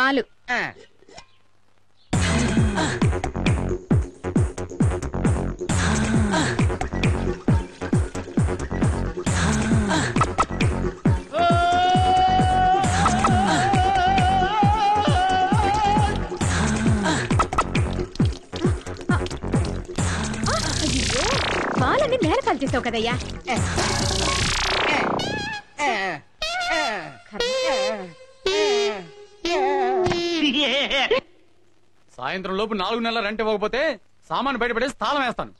చాలు. వాళ్ళని నేల కాల్ చేసావు కదయ్యా. సాయంత్రం లోపు 4 నెలల రెంట్ ఇవ్వకపోతే సామాను బయటపడేసి తాళం వేస్తాను.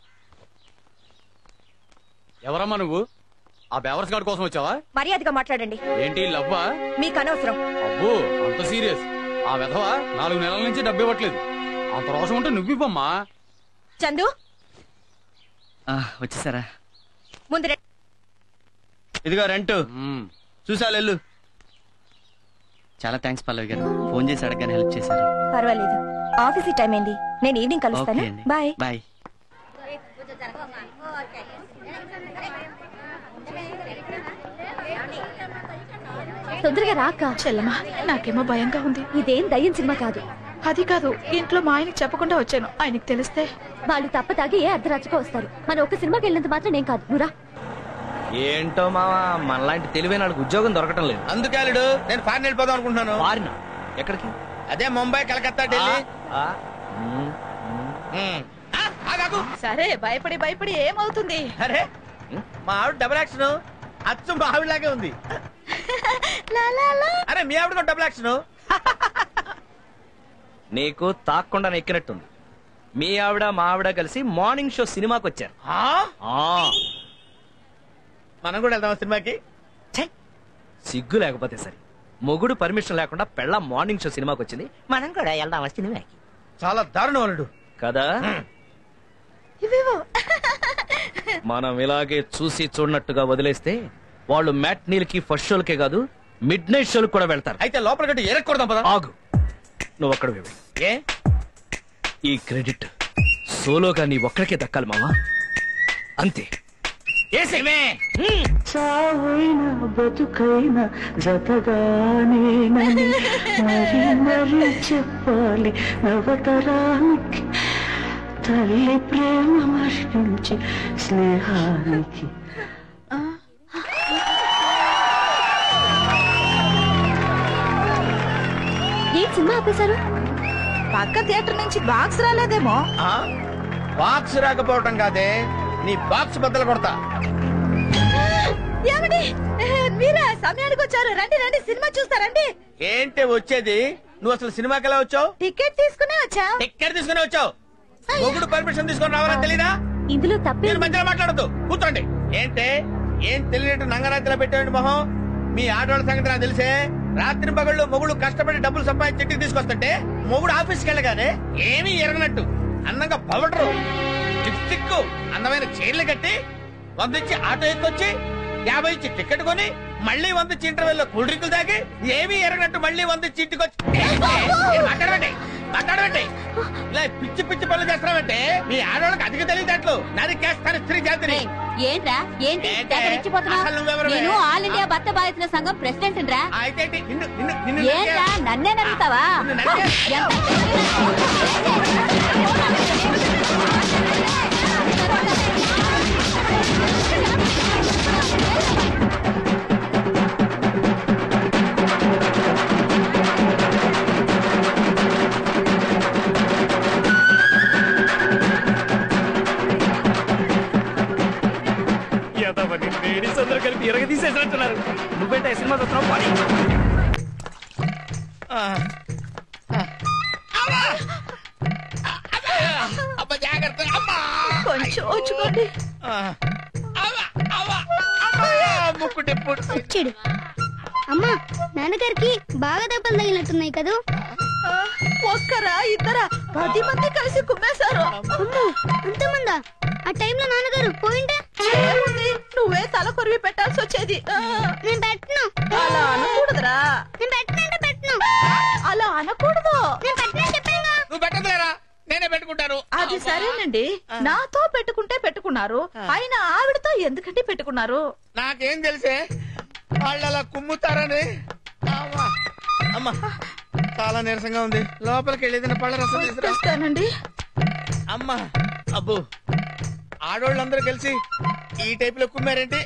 ఎవరమ్మా నువ్వు? ఆ బేవర్స్ గార్డ్ కోసం వచ్చావా? మర్యాదగా మాట్లాడండి. ఏంటి లవ్వా? మీకు అనవసరం. అబ్బో అంత సీరియస్? ఆ వెధవ 4 నెలల నుంచి డబ్బు ఇవ్వట్లేదు. అంత రోషం ఉంటే నువ్వివ్వమ్మా. చందు వచ్చేసారా? ముందు ఇదిగో రెంట్ చూసాలు. చాలా థ్యాంక్స్ పల్లవి గారు, ఫోన్ చేసి అడగగానే హెల్ప్ చేశారు. పర్వాలేదు, ఆఫీస్ టైం అయింది, నేను ఈవినింగ్ కలుస్తాను. Bye bye. తొందరగా రాక. చెల్లమ్మా నాకేమో భయంగా ఉంది. ఇదేం దయ్యం సినిమా కాదు. అది కాదు, ఇంట్లో మా ఆయనకి చెప్పకుండా వచ్చాను. ఆయనకి తెలిస్తే వాళ్ళు తప్ప తాగి ఏ అర్ధరాత్రిగా వస్తారు. మన ఒక్క సినిమాకి వెళ్ళినంత మాత్రం నేను కాదు. నువ్వురా. ఏంటో మావా, మనలాంటి తెలివైన వాళ్ళకి ఉద్యోగం దొరకటం లేదు. అందుకే నేను ఫారిన్ వెళ్ళిపోదాం అనుకుంటున్నాను. ఫారిన్? ఎక్కడికి? అదే ముంబై, కలకత్తా, ఢిల్లీ. సరే భయపడి ఏమవుతుంది? అరే మా ఆవిడ డబుల్ యాక్షన్ అచ్చు మా ఆవిడలాగే ఉంది. అరే మీ ఆవిడ డబుల్ యాక్షన్. నీకు తాక్కుండా ఎక్కినట్టుంది. మీ ఆవిడ మా ఆవిడ కలిసి మార్నింగ్ షో సినిమాకి వచ్చారు. మనం కూడా వెళ్దాం సినిమాకి. సిగ్గు లేకపోతే సరే, మొగుడు పర్మిషన్ లేకుండా పెళ్ళ మార్నింగ్ షో సినిమాకి వచ్చింది. మనం కూడా వెళ్దాం సినిమాకి. చాలా దారుణం అల్లుడు కదా. మనం ఇలాగే చూసి చూడనట్టుగా వదిలేస్తే వాళ్ళు మ్యాట్నీలకి ఫస్ట్ షోలకే కాదు మిడ్ నైట్ షోలకు కూడా వెళ్తారు. అయితే లోపల గట్టి ఎరక్కూడదాం పద. ఆగు, నువ్వు అక్కడ ఏ ఈ క్రెడిట్ సోలోగా నీ ఒక్కడికే దక్కాలి మావా, అంతే. చావైనా బతుకైనా జతగానేనని మరి మరి చెప్పాలి నవతరానికి, తల్లి ప్రేమ మరించి స్నేహానికి. ఏ సినిమా ఆపేశారు? పక్క థియేటర్ నుంచి బాక్స్ రాలేదేమో. బాక్స్ రాకపోవటం కాదే, నీ బాక్స్ బద్దలు కొడతా. ఏమండి మీరా సమయానికి వచ్చారు? రండి రండి, సినిమా చూస్తారండి. ఏంటి వచ్చేది? నువ్వు అసలు సినిమాకి ఎలా వచ్చావు? టికెట్ తీసుకునే వచ్చా. టికెట్ తీసుకునే వచ్చావు? మొగుడు పర్మిషన్ తీసుకొని రావాలని తెలీదా? ఇందులో తప్పే. మీరు మధ్యలో మాట్లాడద్దు, కూర్చోండి. ఏంటే ఏం తెలియనట్టు నంగరాత్రిలో పెట్టేయండి మొహం. మీ ఆడవాళ్ళ సంగతి నాకు తెలిసే. రాత్రి పగళ్ళు మొగుడు కష్టపడి డబ్బులు సంపాదించి ఇంటికి తీసుకొస్తుంటే మొగుడు ఆఫీస్కి వెళ్ళగానే ఏమీ ఎరగనట్టు అందంగా పవడరు లిప్స్టిక్ అందమైన చీరలు కట్టి 100 ఇచ్చి ఆటో ఎక్కొచ్చి 50 ఇచ్చి టికెట్ కొని మళ్ళీ 100 ఇచ్చి ఇంటర్వెల్ లో కూల్ డ్రింకులు తాగి ఏమీ ఎరగనట్టు మళ్ళీ 100 ఇచ్చి ఇంటికి వచ్చి మాట్లాడబెట్టి ఇలా పిచ్చి పిచ్చి పనులు చేస్తున్నామంటే మీ ఆడవాళ్ళకి అధిక తెలియదట్లు నరికేస్తాను స్త్రీ జాతిని. ఏంట్రా ఏంటి నేను ఆల్ ఇండియా భర్త బాధితుల సంఘం ప్రెసిడెంట్ రా. ఏంట్రా నన్నే నమ్ముతావా? లేడీస్ అందరూ కలిపి ఎరగదీసేసినట్టున్నారు. నువ్వేంటే సినిమా చూస్తున్నావు? పని కొంచెం వచ్చుకోండి. వచ్చాడు. అమ్మా నాన్నగారికి బాగా దెబ్బలు తగిలినట్టున్నాయి కదా. ఒక్కరా ఇద్దరా 10 మంది కలిసి కుమ్మేశారు. అంతమందా? ఆ టైంలో నాన్నగారు పోయింటే నువ్వే తల కొరివి పెట్టాల్సి వచ్చేది. నేను పెట్టను. అలా అనకూడదురా. నేను పెట్టనంటే పెట్టను. అలా అనకూడదు. నేను పెట్టనని చెప్పాను. నువ్వు పెట్టదులేరా, నేనే పెట్టుకుంటాను. అది సరేనండి, నాతో పెట్టుకుంటే పెట్టుకున్నారు, అయినా ఆవిడతో ఎందుకంటే పెట్టుకున్నారు? నాకేం తెలిసే వాళ్ళు అలా కుమ్ముతారని. అమ్మా చాలా నీరసంగా ఉంది. లోపలికి వెళ్ళేది పళ్ళ రసం తీసుకురా. తెస్తానండి. అమ్మా అబ్బో, ఆడోళ్ళందరూ కలిసి ఈ టైప్ లో కుమ్మారేంటి?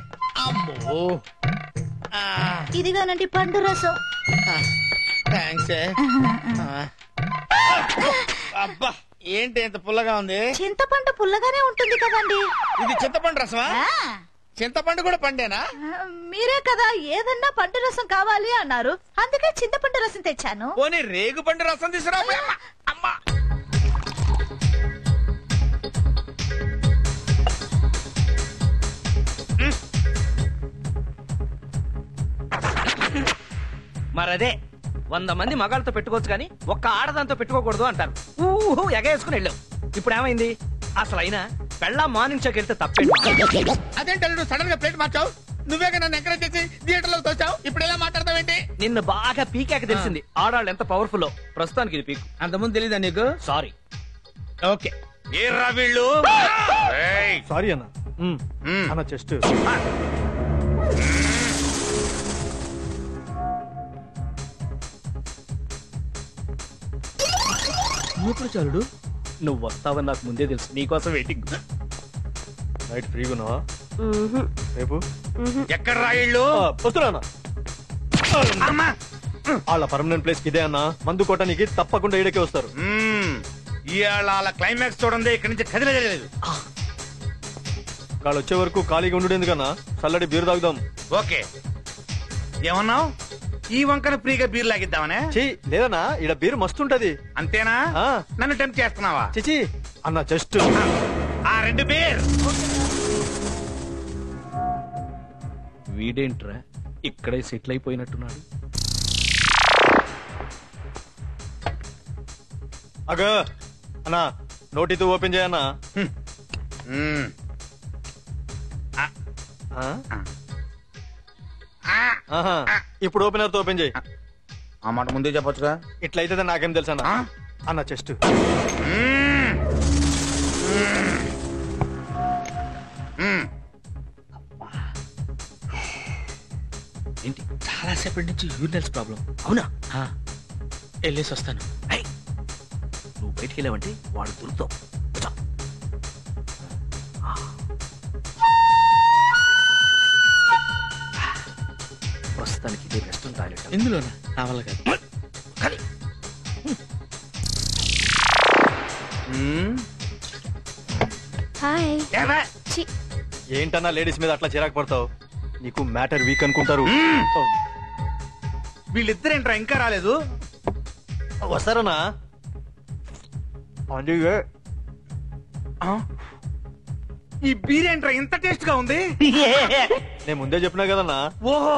అమ్మో. ఇదిగానండి పండు రసం. థ్యాంక్స్. అబ్బా ఏంటి ఎంత పుల్లగా ఉంది? చింతపండు పుల్లగానే ఉంటుంది కదండి. ఇది చింతపండు రసమా? చింతపండు కూడా పండేనా? మీరే కదా ఏదన్నా పండు రసం కావాలి అన్నారు, అందుకే చింతపండు రసం తెచ్చాను. పోనీ రేగు పండు రసం తీసుకురా. అమ్మా మరదే 100 మంది మగాళ్ళతో పెట్టుకోవచ్చు కానీ ఒక్క ఆడదాంతో పెట్టుకోకూడదు అంటారు. ఊహు ఎగేసుకుని వెళ్ళావు. ఇప్పుడు ఏమైంది? అసలు అయినా పెళ్ళా మార్నింగ్ షోకి వెళ్తే తప్పేంటి? అదేంటి నువ్వు సడన్ గా ప్లేట్ మార్చావు? నువ్వేగా నన్ను ఎంకరేజ్ చేసి థియేటర్ లో తోచావు. ఇప్పుడు ఎలా మాట్లాడతావేంటి? నిన్ను బాగా పీకాక తెలిసింది ఆడాళ్ళు ఎంత పవర్ఫుల్. ప్రస్తుతానికి ఇది పీక్. అంతకుముందు తెలీదా నీకు? సారీ. ఓకే. ఏర్రా వీళ్ళు? సారీ అన్న. అన్న చెస్ట్ చాలుడు. నువ్వు వస్తావని నాకు ముందే తెలుసు. నీకోసం వెయిటింగ్. నైట్ ఫ్రీగా ఉన్నావా రేపు? ఎక్కడ రా వీళ్ళు? వస్తున్నా. వాళ్ళ పర్మనెంట్ ప్లేస్ ఇదే అన్న. మందు కొట్టడానికి తప్పకుండా ఈడకే వస్తారు. ఇవాళ క్లైమాక్స్ చూడండి. ఇక్కడి నుంచి కదిలేదు. వాళ్ళు వచ్చే వరకు ఖాళీగా ఉండు ఎందుకన్నా? చల్లడి బీరు తాగుదాం. ఓకే. ఏమన్నావు? ఈ వంకన ఫ్రీగా బీర్ లాగిద్దామనే? లేదన్నా, ఈడ బీరు మస్తుంటది. అంతేనా? నన్ను టెంప్ట్ చేస్తున్నావా? చిచి అన్న జస్ట్ ఆ 2 బీర్. వీడేంట్రా ఇక్కడే సెటిల్ అయిపోయినట్టున్నాడు. అగ అన్నా, నోటితో ఓపెన్ చేయన్నా. ఇప్పుడు ఓపెనర్ తో ఓపెన్ చేయి. ఆ మాట ముందే చెప్పొచ్చుగా. ఇట్లయితే నాకేం తెలుసు అన్న. అన్న చెస్ట్ ఏంటి చాలా సేపటి నుంచి యూరినల్స్ ప్రాబ్లం. అవునా? వెళ్ళేసి వస్తాను. నువ్వు బయటికి వెళ్ళావంటే వాడు దొరుకుతావు. ప్రస్తుతానికి ఇదే వెస్ట్రన్ టాయిలెట్. ఇందులోనా? నా వల్ల కాదు. ఏంటన్నా లేడీస్ మీద అట్లా చిరాకు పడతావు? నీకు మ్యాటర్ వీక్ అనుకుంటారు. వీళ్ళిద్దరేంట్రా ఇంకా రాలేదు? వస్తారన్నా. ఈ బీర్ ఏంట్రా ఇంత టేస్ట్ గా ఉంది? నేను ముందే చెప్పినా కదన్నా. ఓహో,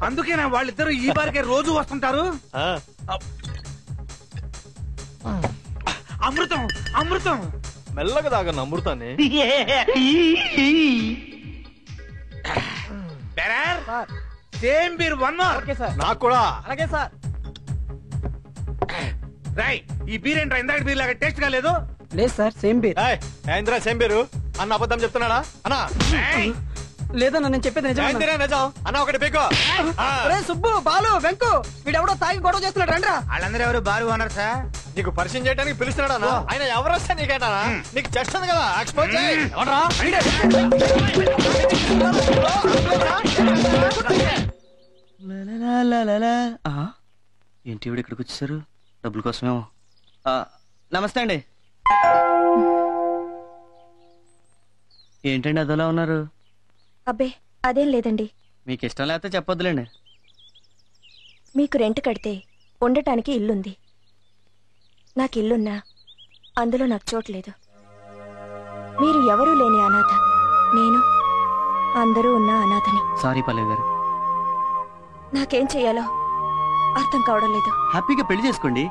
అందుకేనా వాళ్ళిద్దరు ఈ బారికే రోజు వస్తుంటారు? అమృతం అమృతం. మెల్లగా తాగన్న అమృతాన్ని. Same beer 1 more. నాకు కూడా. అలాగే సార్. రై, ఈ బీర్ ఏంట్రా ఇందాక బీర్ లాగా టేస్ట్ గా లేదు? లేదు సార్, సేమ్ బీర్. ఏంద్రా సేమ్ బీరు? అన్న అబద్ధం చెప్తున్నాడా అన్నా? లేదన్నా, నేను చెప్పేది నిజం అన్న. ఒకటి బీకో. సుబ్బు, బాలు, వెంకు వీడెవడో తాగి గొడవ చేస్తున్నాడు. రండ్రా. వాళ్ళందరూ ఎవరు? బారు ఓనర్ సార్. నీకు పరిచయం చేయడానికి పిలుస్తున్నాడా? ఆయన ఎవరు వస్తా నీకేనా? నీకు చెస్ట్ ఉంది కదా, ఎక్స్పోజ్ చేయి. ఏంటి ఇవిడ ఇక్కడికి వచ్చేసారు? డబ్బుల కోసమేమో. నమస్తే అండి. ఏంటండి అదోలా ఉన్నారు? అబ్బే అదేం లేదండి. మీకు ఇష్టం లేకపోతే చెప్పొద్దులేండి. మీకు రెంట్ కడితే ఉండటానికి ఇల్లుంది. నాకు ఇల్లున్నా అందులో నాకు చోట్లేదు. మీరు ఎవరూ లేని అనాథ. నేను అందరూ ఉన్న అనాథని. సారీ పల్లవి గారు. నాకేం చెయ్యాలో అర్థం కావడం లేదు. హ్యాపీగా పెళ్లి చేసుకోండి,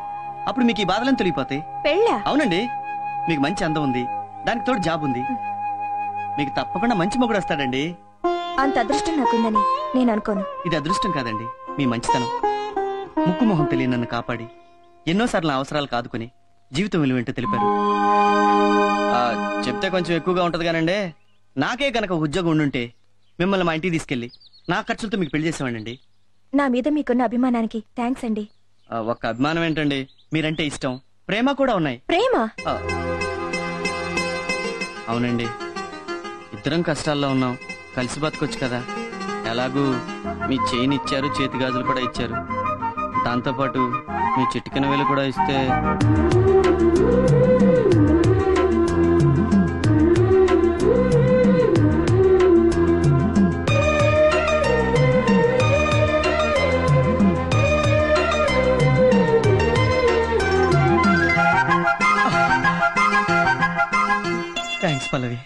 అప్పుడు మీకు ఈ బాధలను తొలగిపోతాయి. పెళ్ళా? అవునండి, మీకు మంచి అందం ఉంది, దానికి తోడు జాబ్ ఉంది. మీకు తప్పకుండా మంచి మొగుడు వస్తాడండి. అంత అదృష్టం నాకుందని నేను అనుకోను. ఇది అదృష్టం కాదండి, మీ మంచితనం. ముక్కు మొహం తెలియని నన్ను కాపాడి ఎన్నోసార్లు అవసరాలు కాదుకొని జీవితం విలువేంటో తెలిపారు. చెప్తే కొంచెం ఎక్కువగా ఉంటది కానండి, నాకే కనుక ఉద్యోగం ఉండుంటే మిమ్మల్ని మా ఇంటికి తీసుకెళ్లి నా ఖర్చులతో మీకు పెళ్లి చేసేవాడండి. నా మీద మీకున్న అభిమానానికి థ్యాంక్స్ అండి. ఒక్క అభిమానం ఏంటండి, మీరంటే ఇష్టం, ప్రేమ కూడా ఉన్నాయి. ప్రేమ? ఆ, అవునండి, ఇద్దరం కష్టాల్లో ఉన్నాం, కలిసి బతకొచ్చు కదా. ఎలాగూ మీ చైన్ ఇచ్చారు, చేతి గాజులు కూడా ఇచ్చారు, దాంతోపాటు మీ చిటికెన వేలు కూడా ఇస్తే. థ్యాంక్స్ పల్లవి.